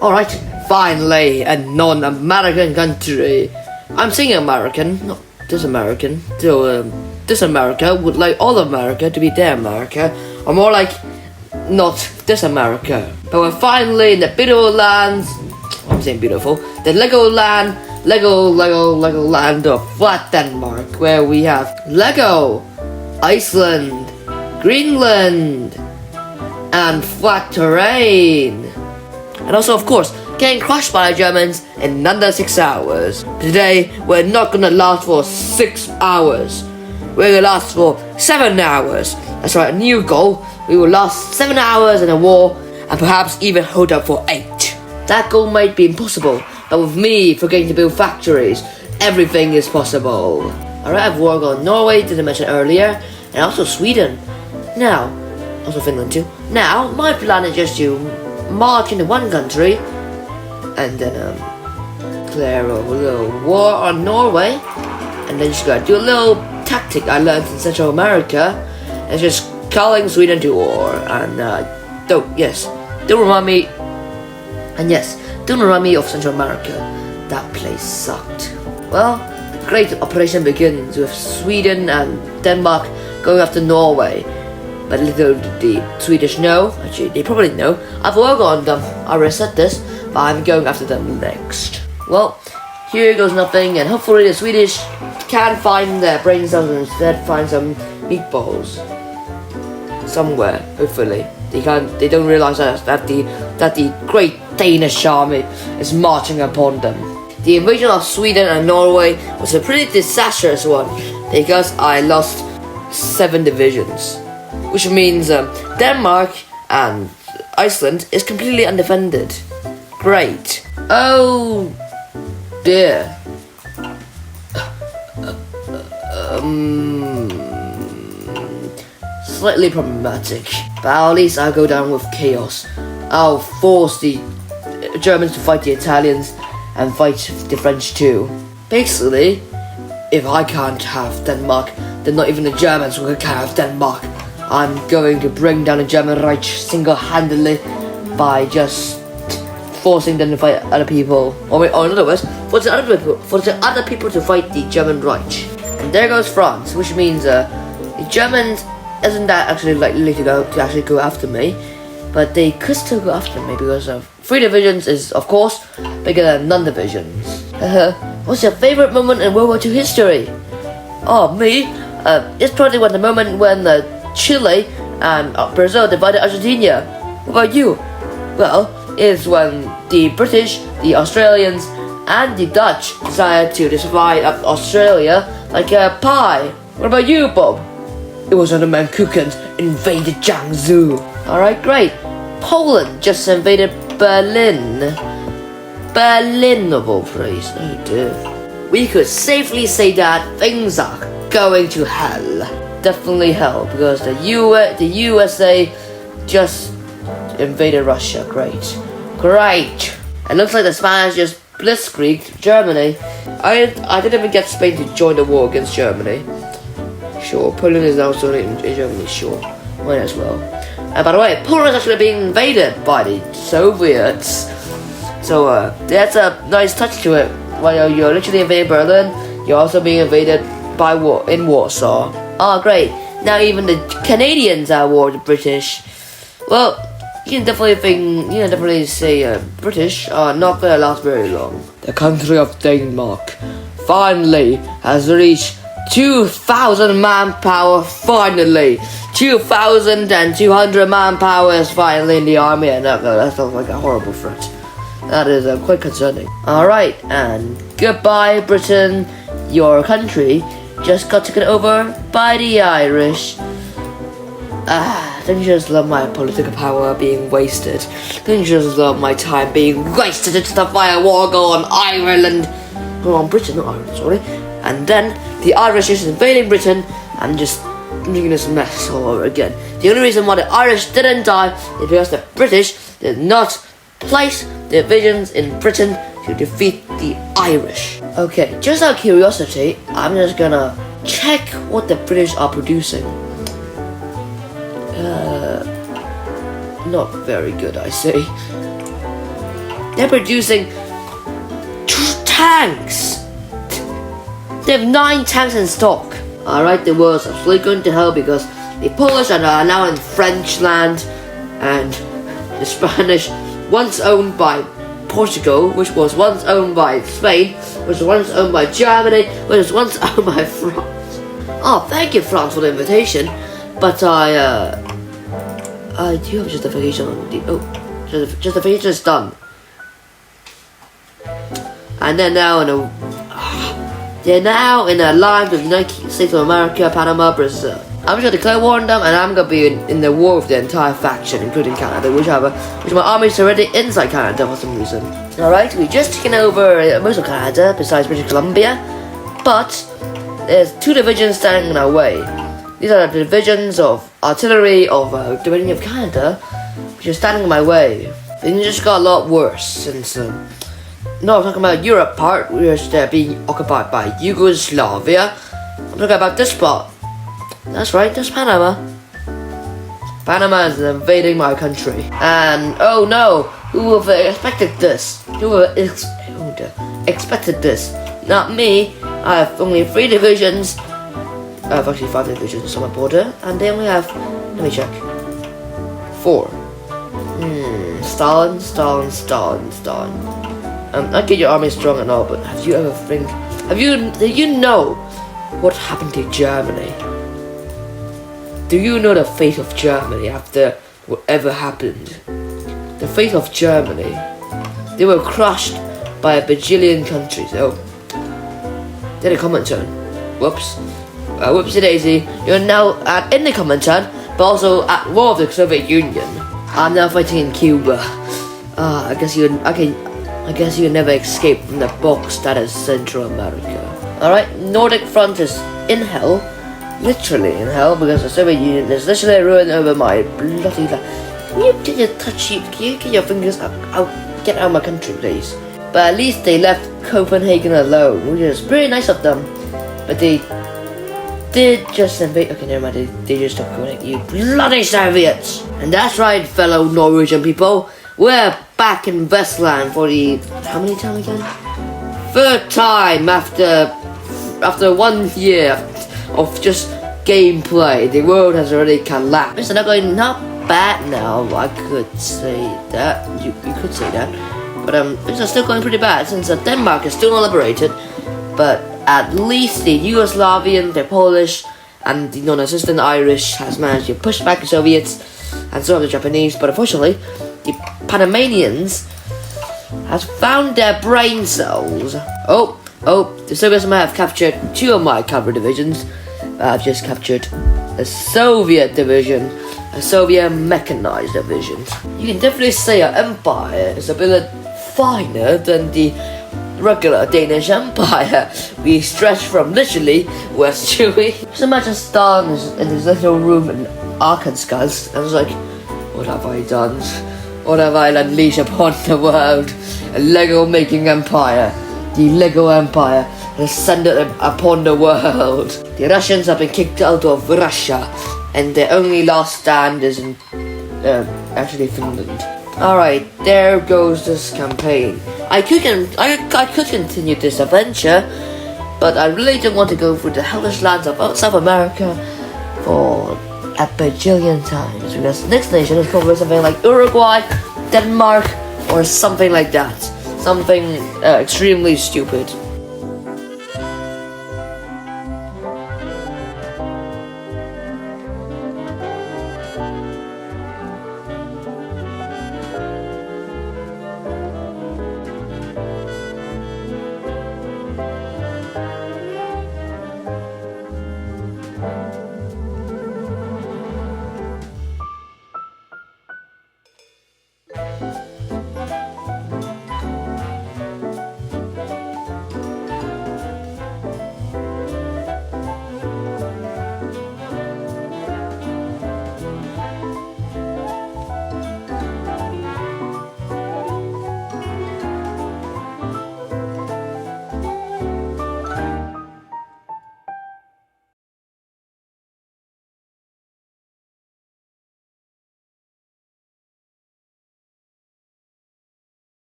Alright, finally, a non-American country. I'm saying American, not this American. So, this America would like all of America to be their America, or more like, not this America. But we're finally in the beautiful lands, I'm saying beautiful, the Lego land of flat Denmark, where we have Lego, Iceland, Greenland, and flat terrain. And also, of course, getting crushed by the Germans in under 6 hours. Today, we're not gonna last for 6 hours. We're gonna last for 7 hours. That's right, a new goal. We will last 7 hours in a war, and perhaps even hold up for 8. That goal might be impossible, but with me forgetting to build factories, everything is possible. Alright, I've worked on Norway, didn't mention earlier, and also Sweden. Now, also Finland too. Now, my plan is just to march into one country, and then declare a little war on Norway, and then just gotta do a little tactic I learned in Central America, and just calling Sweden to war. And don't remind me of Central America. That place sucked. Well, the great operation begins with Sweden and Denmark going after Norway. But little did the Swedish know, actually they probably know, I've worked on them, I already said this, but I'm going after them next. Well, here goes nothing, and hopefully the Swedish can find their brain cells and instead find some meatballs. Somewhere, hopefully. They don't realize that the great Danish army is marching upon them. The invasion of Sweden and Norway was a pretty disastrous one, because I lost 7 divisions. Which means Denmark and Iceland is completely undefended. Great. Oh dear. Slightly problematic. But at least I'll go down with chaos. I'll force the Germans to fight the Italians and fight the French too. Basically, if I can't have Denmark, then not even the Germans will have Denmark. I'm going to bring down the German Reich single-handedly by just forcing them to fight other people. Or in other words, for the other people to fight the German Reich. And there goes France, which means the Germans isn't that actually likely to actually go after me, but they could still go after me because 3 divisions is of course bigger than none divisions. What's your favorite moment in World War II history? Oh, me? It's probably the moment when Chile and Brazil divided Argentina. What about you? Well, it's when the British, the Australians, and the Dutch decided to divide up Australia like a pie. What about you, Bob? It was when the Mancunians invaded Jiangsu. Alright, great. Poland just invaded Berlin. Berlin of all places. Oh dear. We could safely say that things are going to hell. Definitely hell, because the USA just invaded Russia. Great. It looks like the Spanish just blitzkrieged Germany. I didn't even get Spain to join the war against Germany. Sure, Poland is now still in Germany, sure. Might as well. And by the way, Poland is actually being invaded by the Soviets. So that's a nice touch to it. While you're literally invading Berlin, you're also being invaded by in Warsaw. Oh great, now even the Canadians are at war with the British. Well, you can definitely say British are not gonna last very long. The country of Denmark finally has reached 2,000 manpower, finally! 2,200 manpower is finally in the army, and that sounds like a horrible threat. That is quite concerning. Alright, and goodbye Britain, your country just got taken over by the Irish. Don't you just love my political power being wasted? Don't you just love my time being wasted to justify a war go on Ireland? Go on Britain, not Ireland, sorry. And then the Irish just invading Britain and just making this mess all over again. The only reason why the Irish didn't die is because the British did not place divisions in Britain to defeat the Irish. Okay, just out of curiosity, I'm just gonna check what the British are producing. Not very good, I say. They're producing tanks. They have 9 tanks in stock. Alright, the world's absolutely going to hell because the Polish are now in French land, and the Spanish, once owned by Portugal, which was once owned by Spain, which was once owned by Germany, which was once owned by France. Oh, thank you, France, for the invitation. But I do have justification on the justification is done. And they're now in a line with the United States of America, Panama, Brazil. I'm just gonna declare war on them, and I'm gonna be in the war with the entire faction, including Canada, which my army's already inside Canada for some reason. Alright, we've just taken over most of Canada, besides British Columbia, but there's 2 divisions standing in our way. These are the divisions of artillery of the Dominion of Canada, which are standing in my way. Things just got a lot worse since. No, I'm talking about Europe part, which they're being occupied by Yugoslavia. I'm talking about this part. That's right, that's Panama. Panama is invading my country. And, oh no, who would have expected this? Who would have expected this? Not me. I have only 3 divisions. I have actually 5 divisions on my border. And they only have, let me check, 4. Stalin. I get your army strong and all, but do you know what happened to Germany? Do you know the fate of Germany after whatever happened? The fate of Germany. They were crushed by a bajillion countries. Oh. Then a comment turn. Whoops. Whoopsie daisy. You're now in the comment turn, but also at war with the Soviet Union. I'm now fighting in Cuba. I guess you never escape from the box that is Central America. Alright, Nordic front is in hell. Literally in hell, because the Soviet Union is literally ruined over my bloody life. Can you get your fingers out, get out of my country, please? But at least they left Copenhagen alone, which is pretty nice of them. But they did just invade. Okay, never mind. They just took Copenhagen. You bloody Soviets! And that's right, fellow Norwegian people. We're back in Westland for the how many time again? 3rd time after 1 year of just gameplay. The world has already collapsed. It's not going not bad now. I could say that. You could say that. But it's still going pretty bad since Denmark is still not liberated. But at least the Yugoslavian, the Polish, and the non-existent Irish has managed to push back the Soviets, and so have the Japanese. But unfortunately, the Panamanians has found their brain cells. Oh, the Soviets might have captured 2 of my cover divisions. I've just captured a Soviet division, a Soviet mechanized division. You can definitely say our empire is a bit finer than the regular Danish empire. We stretch from literally west to east. Just imagine Stalin in his little room in Arkansas, and I was like, what have I done? What have I unleashed upon the world? A Lego making empire. The Lego empire descended upon the world. The Russians have been kicked out of Russia, and their only last stand is in actually Finland. Alright, there goes this campaign. I could continue this adventure, but I really don't want to go through the hellish lands of South America for a bajillion times, because the next nation is probably something like Uruguay, Denmark, or something like that. Something extremely stupid.